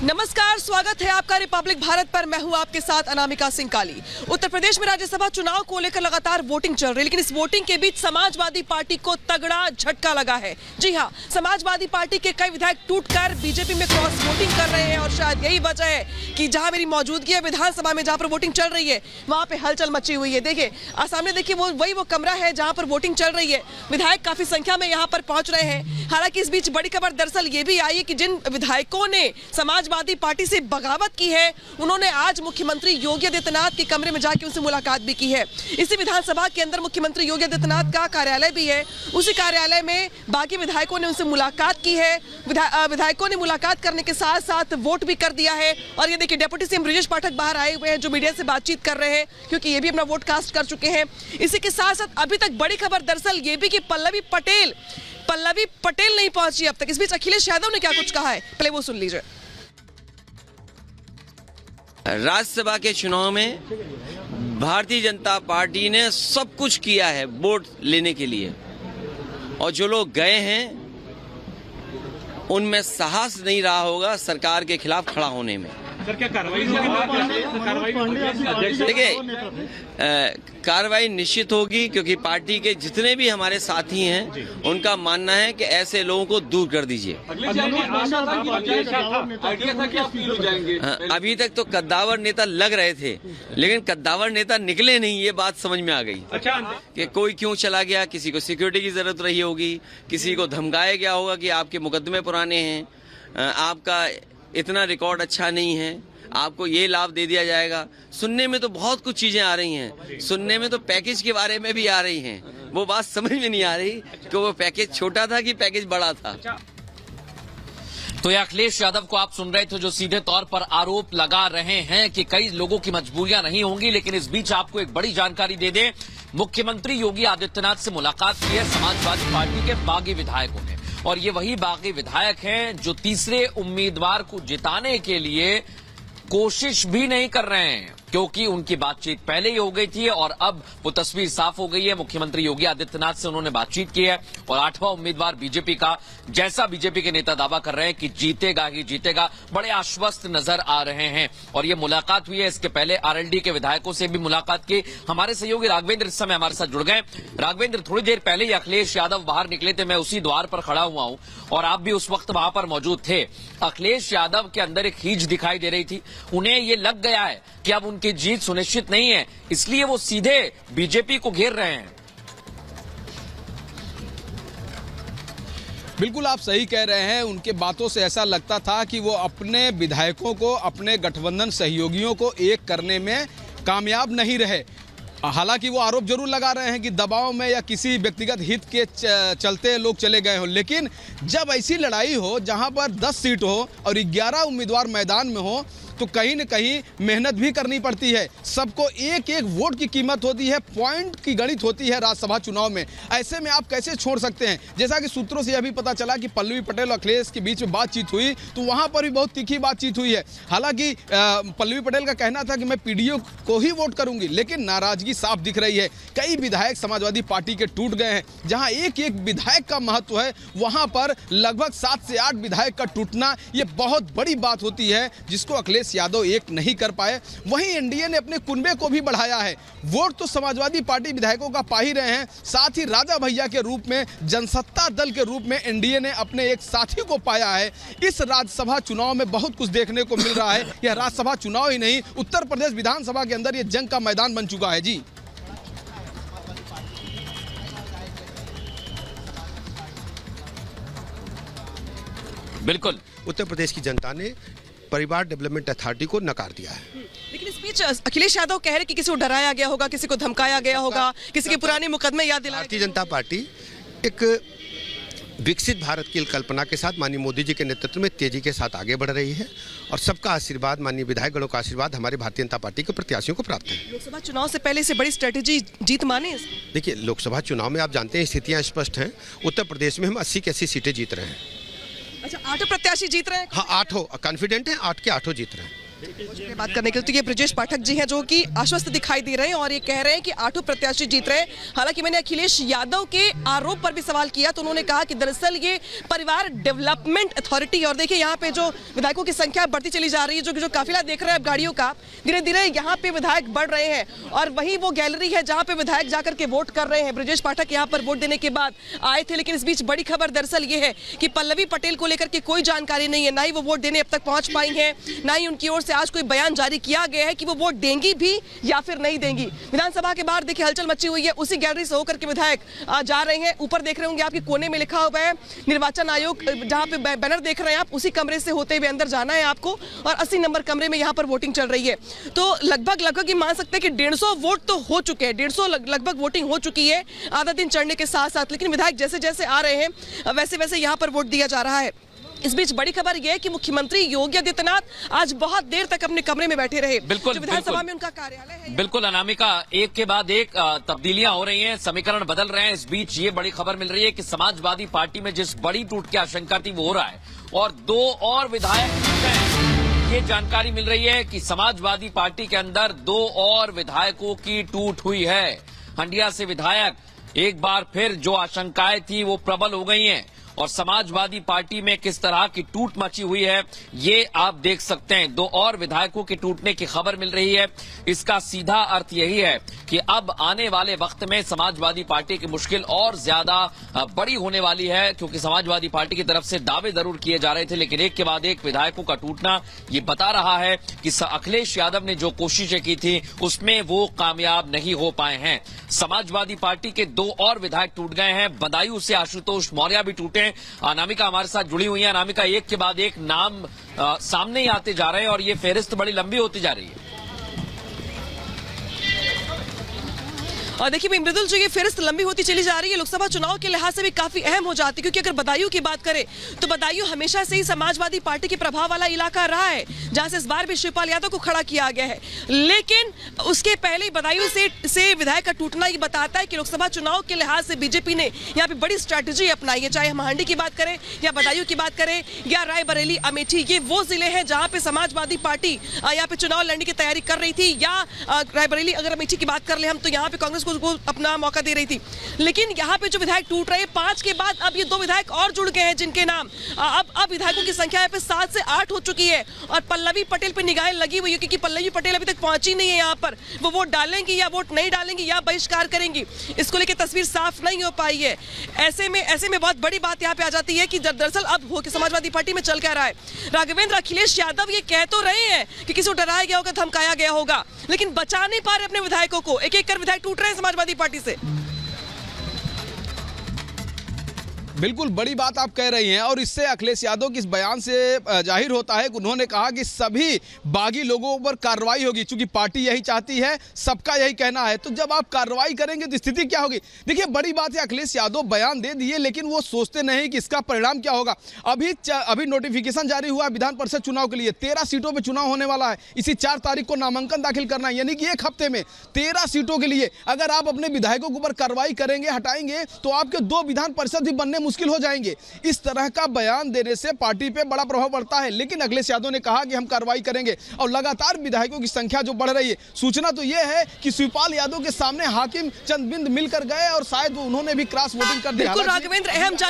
नमस्कार, स्वागत है आपका रिपब्लिक भारत पर। मैं हूं आपके साथ अनामिका सिंह काली। उत्तर प्रदेश में राज्यसभा चुनाव को लेकर लगातार वोटिंग चल रही है, लेकिन इस वोटिंग के बीच समाजवादी पार्टी को तगड़ा झटका लगा है। जी हां, समाजवादी पार्टी के कई विधायक टूटकर बीजेपी में क्रॉस वोटिंग कर रहे हैं और शायद यही वजह है कि जहां मेरी मौजूदगी है विधानसभा में, जहां पर वोटिंग चल रही है, वहां पर हलचल मची हुई है। देखिए सामने, देखिए वो कमरा है जहां पर वोटिंग चल रही है। विधायक काफी संख्या में यहां पर पहुंच रहे हैं। हालांकि इस बीच बड़ी खबर दरअसल ये भी आई है कि जिन विधायकों ने समाजवादी पार्टी से बगावत की है, उन्होंने आज मुख्यमंत्री योगी आदित्यनाथ के कमरे में जाकर उनसे मुलाकात भी की है। इसी विधानसभा के अंदर मुख्यमंत्री योगी आदित्यनाथ का कार्यालय भी है। उसी कार्यालय में बाकी विधायकों ने उनसे मुलाकात की है। विधायकों ने मुलाकात करने के साथ साथ वोट भी कर दिया है। और ये देखिए, डिप्टी सीएम ब्रिजेश पाठक बाहर आए हुए हैं, जो मीडिया से बातचीत कर रहे हैं, क्योंकि ये भी अपना वोट कास्ट कर चुके हैं। इसी के साथ साथ अभी तक बड़ी खबर दरअसल ये भी कि पल्लवी पटेल नहीं पहुंची अब तक। इस बीच अखिलेश यादव ने क्या कुछ कहा है, पहले वो सुन लीजिए। राज्यसभा के चुनाव में भारतीय जनता पार्टी ने सब कुछ किया है वोट लेने के लिए, और जो लोग गए हैं उनमें साहस नहीं रहा होगा सरकार के खिलाफ खड़ा होने में। सर, क्या कार्रवाई होगी? देखिए, कार्रवाई निश्चित होगी, क्योंकि पार्टी के जितने भी हमारे साथी हैं उनका मानना है कि ऐसे लोगों को दूर कर दीजिए। अभी तक तो कद्दावर नेता लग रहे थे, लेकिन कद्दावर नेता निकले नहीं, ये बात समझ में आ गई। अच्छा, कि कोई क्यों चला गया, किसी को सिक्योरिटी की जरूरत रही होगी, किसी को धमकाया गया होगा कि आपके मुकदमे पुराने हैं, आपका इतना रिकॉर्ड अच्छा नहीं है, आपको ये लाभ दे दिया जाएगा। सुनने में तो बहुत कुछ चीजें आ रही हैं, सुनने में तो पैकेज के बारे में भी आ रही हैं। वो बात समझ में नहीं आ रही कि वो पैकेज छोटा था कि पैकेज बड़ा था। तो ये अखिलेश यादव को आप सुन रहे थे, जो सीधे तौर पर आरोप लगा रहे हैं कि कई लोगों की मजबूरियां नहीं होंगी। लेकिन इस बीच आपको एक बड़ी जानकारी दे दें, मुख्यमंत्री योगी आदित्यनाथ से मुलाकात की है समाजवादी पार्टी के बागी विधायकों ने। और ये वही बागी विधायक हैं जो तीसरे उम्मीदवार को जिताने के लिए कोशिश भी नहीं कर रहे हैं, क्योंकि उनकी बातचीत पहले ही हो गई थी और अब वो तस्वीर साफ हो गई है। मुख्यमंत्री योगी आदित्यनाथ से उन्होंने बातचीत की है और 8वां उम्मीदवार बीजेपी का, जैसा बीजेपी के नेता दावा कर रहे हैं कि जीतेगा ही जीतेगा, बड़े आश्वस्त नजर आ रहे हैं। और ये मुलाकात हुई है। इसके पहले आरएलडी के विधायकों से भी मुलाकात की। हमारे सहयोगी राघवेंद्र इस समय हमारे साथ जुड़ गए। राघवेंद्र, थोड़ी देर पहले ही अखिलेश यादव बाहर निकले थे, मैं उसी द्वार पर खड़ा हुआ हूं और आप भी उस वक्त वहां पर मौजूद थे। अखिलेश यादव के अंदर एक खींच दिखाई दे रही थी। उन्हें ये लग गया है कि अब उनकी जीत सुनिश्चित नहीं है, इसलिए वो सीधे बीजेपी को घेर रहे हैं। बिल्कुल आप सही कह रहे हैं। उनके बातों से ऐसा लगता था कि वो अपने विधायकों को, अपने गठबंधन सहयोगियों को एक करने में कामयाब नहीं रहे। हालांकि वो आरोप जरूर लगा रहे हैं कि दबाव में या किसी व्यक्तिगत हित के चलते लोग चले गए हो, लेकिन जब ऐसी लड़ाई हो जहां पर 10 सीट हो और 11 उम्मीदवार मैदान में हो, तो कहीं न कहीं मेहनत भी करनी पड़ती है। सबको एक एक वोट की कीमत होती है, पॉइंट की गणित होती है राज्यसभा चुनाव में। ऐसे में आप कैसे छोड़ सकते हैं? जैसा कि सूत्रों से यह भी पता चला कि पल्लवी पटेल और अखिलेश के बीच में बातचीत हुई, तो वहां पर भी बहुत तीखी बातचीत हुई है। हालांकि पल्लवी पटेल का कहना था कि मैं पीडीओ को ही वोट करूंगी, लेकिन नाराजगी साफ दिख रही है। कई विधायक समाजवादी पार्टी के टूट गए हैं। जहां एक एक विधायक का महत्व है, वहां पर लगभग 7 से 8 विधायक का टूटना ये बहुत बड़ी बात होती है, जिसको अखिलेश यादव एक नहीं कर पाए। वहीं एनडीए ने अपने कुनबे को भी बढ़ाया है। वोट तो समाजवादी पार्टी विधायकों का पा ही रहे हैं, साथ ही राजा भैया के रूप में, जनसत्ता दल के रूप में एनडीए ने अपने एक साथी को पाया है। इस राज्यसभा चुनाव में बहुत कुछ देखने को मिल रहा है। यह राज्यसभा चुनाव ही नहीं, उत्तर प्रदेश विधानसभा के अंदर यह जंग का मैदान बन चुका है। जी बिल्कुल, उत्तर प्रदेश की जनता ने परिवार डेवलपमेंट अथॉरिटी को नकार दिया है। लेकिन इस बीच अखिलेश यादव कह रहे कि किसी को डराया गया होगा, किसी को धमकाया गया होगा, किसी के पुराने मुकदमे याद दिलाए। भारतीय जनता पार्टी एक विकसित भारत की कल्पना के साथ माननीय मोदी जी के नेतृत्व में तेजी के साथ आगे बढ़ रही है, और सबका आशीर्वाद, माननीय विधायकगणों का आशीर्वाद हमारे भारतीय जनता पार्टी के प्रत्याशियों को प्राप्त है। लोकसभा चुनाव से पहले से बड़ी स्ट्रेटेजी जीत माने। देखिए, लोकसभा चुनाव में आप जानते हैं स्थितियां स्पष्ट हैं। उत्तर प्रदेश में हम 80 की 80 सीटें जीत रहे हैं। अच्छा, 8 प्रत्याशी जीत रहे हैं। हाँ, 8 कॉन्फिडेंट है, 8 के 8 जीत रहे हैं। बात करने के लिए तो ये ब्रजेश पाठक जी हैं जो कि आश्वस्त दिखाई दे रहे हैं और ये कह रहे हैं कि 8 प्रत्याशी जीत रहे हैं। हालांकि मैंने अखिलेश यादव के आरोप पर भी सवाल किया तो उन्होंने कहा कि दरअसल ये परिवार डेवलपमेंट अथॉरिटी, और देखिए यहाँ पे जो विधायकों की संख्या बढ़ती चली जा रही है, जो काफिला देख रहे हैं अब गाड़ियों का, धीरे धीरे यहाँ पे विधायक बढ़ रहे हैं और वही वो गैलरी है जहाँ पे विधायक जाकर के वोट कर रहे हैं। ब्रजेश पाठक यहाँ पर वोट देने के बाद आए थे, लेकिन इस बीच बड़ी खबर दरअसल ये है कि पल्लवी पटेल को लेकर के कोई जानकारी नहीं है, ना ही वो वोट देने अब तक पहुंच पाई हैं, ना ही उनकी ओर से आज कोई बयान जारी किया गया है कि वो वोट देंगी भी या फिर नहीं देंगी। विधानसभा के बाहर देखिए हलचल मची हुई है, उसी गैलरी से होकर के विधायक जा रहे हैं। ऊपर देख रहे होंगे आपके कोने में लिखा हुआ है निर्वाचन आयोग, जहां पे बैनर देख रहे हैं आप, उसी कमरे से होते हुए अंदर जाना है आपको और 80 नंबर कमरे में यहां पर वोटिंग चल रही है। तो लगभग ये मान सकते हैं कि 150 वोट तो हो चुके हैं, 150 लगभग वोटिंग हो चुकी है आधा दिन चढ़ने के साथ साथ, लेकिन विधायक जैसे जैसे आ रहे हैं वैसे वैसे यहां पर वोट दिया जा रहा है। इस बीच बड़ी खबर यह है कि मुख्यमंत्री योगी आदित्यनाथ आज बहुत देर तक अपने कमरे में बैठे रहे। बिल्कुल, जो विधानसभा में उनका कार्यालय है। बिल्कुल अनामिका, एक के बाद एक तब्दीलियां हो रही हैं, समीकरण बदल रहे हैं। इस बीच ये बड़ी खबर मिल रही है कि समाजवादी पार्टी में जिस बड़ी टूट की आशंका थी वो हो रहा है और 2 और विधायक हैं। ये जानकारी मिल रही है कि समाजवादी पार्टी के अंदर 2 और विधायकों की टूट हुई है। हंडिया से विधायक एक बार फिर जो आशंकाएं थी वो प्रबल हो गई हैं और समाजवादी पार्टी में किस तरह की टूट मची हुई है ये आप देख सकते हैं। 2 और विधायकों के टूटने की खबर मिल रही है। इसका सीधा अर्थ यही है कि अब आने वाले वक्त में समाजवादी पार्टी की मुश्किल और ज्यादा बड़ी होने वाली है, क्योंकि समाजवादी पार्टी की तरफ से दावे जरूर किए जा रहे थे, लेकिन एक के बाद एक विधायकों का टूटना ये बता रहा है कि अखिलेश यादव ने जो कोशिशें की थी उसमें वो कामयाब नहीं हो पाए हैं। समाजवादी पार्टी के 2 और विधायक टूट गए हैं। बदायूं से आशुतोष मौर्य भी टूटे। अनामिका हमारे साथ जुड़ी हुई है। अनामिका, एक के बाद एक नाम सामने ही आते जा रहे हैं और ये फेहरिस्त बड़ी लंबी होती जा रही है। और देखिए मृदुल जो ये फेहरिस्त लंबी होती चली जा रही है, लोकसभा चुनाव के लिहाज से भी काफी अहम हो जाती है, क्योंकि अगर बदायूं की बात करें तो बदायूं हमेशा से ही समाजवादी पार्टी के प्रभाव वाला इलाका रहा है, जहां से इस बार भी शिवपाल यादव को खड़ा किया गया है। लेकिन उसके पहले बदायूं से विधायक का टूटना ये बताता है कि लोकसभा चुनाव के लिहाज से बीजेपी ने यहाँ पे बड़ी स्ट्रैटेजी अपनाई है। चाहे हम हांडी की बात करें या बदायूं की बात करें या रायबरेली, अमेठी, ये वो जिले हैं जहां पे समाजवादी पार्टी यहाँ पे चुनाव लड़ने की तैयारी कर रही थी। या रायबरेली, अगर अमेठी की बात कर ले हम, तो यहाँ पे कांग्रेस को अपना मौका दे रही थी। लेकिन यहाँ पे जो विधायक टूट रहे, 5 के बाद अब ये 2 विधायक और जुड़ गए हैं जिनके नाम अब विधायकों की संख्या यहाँ पे 7 से 8 हो चुकी है और पल्लवी पटेल पे निगाहें लगी हुई है, क्योंकि पल्लवी पटेल अभी तक पहुंची नहीं है यहाँ पर। वो वोट डालेंगी या वोट नहीं डालेंगी या बहिष्कार करेंगी, इसको लेकर तस्वीर साफ नहीं हो पाई है। ऐसे में बहुत बड़ी बात यहाँ पे आ जाती है कि दरअसल अब हो कि समाजवादी पार्टी में चल क्या रहा है। राघवेंद्र, अखिलेश यादव ये कह तो रहे हैं कि किसी को डराया गया होगा, धमकाया गया होगा, लेकिन बचा नहीं पा रहे अपने विधायकों को। एक एक कर विधायक टूट रहे हैं समाजवादी पार्टी से। बिल्कुल बड़ी बात आप कह रही हैं और इससे अखिलेश यादव के इस बयान से जाहिर होता है कि उन्होंने कहा कि सभी बागी लोगों पर कार्रवाई होगी, क्योंकि पार्टी यही चाहती है, सबका यही कहना है। तो जब आप कार्रवाई करेंगे तो स्थिति क्या होगी? देखिए बड़ी बात है, अखिलेश यादव बयान दे दिए लेकिन वो सोचते नहीं कि इसका परिणाम क्या होगा। अभी नोटिफिकेशन जारी हुआ विधान परिषद चुनाव के लिए, 13 सीटों पर चुनाव होने वाला है। इसी 4 तारीख को नामांकन दाखिल करना है, यानी कि 1 हफ्ते में 13 सीटों के लिए अगर आप अपने विधायकों के ऊपर कार्रवाई करेंगे, हटाएंगे, तो आपके 2 विधान परिषद भी बनने मुश्किल हो जाएंगे। इस तरह का बयान देने से पार्टी पे बड़ा प्रभाव पड़ता है। लेकिन अखिलेश यादव ने कहा कि हम कार्रवाई करेंगे और लगातार विधायकों की संख्या जो बढ़ रही है। सूचना तो यह है कि शिवपाल यादव के सामने हाकिम चंद बिंद मिलकर गए और शायद उन्होंने भी क्रॉस वोटिंग कर दिया। राघवेंद्र, अहम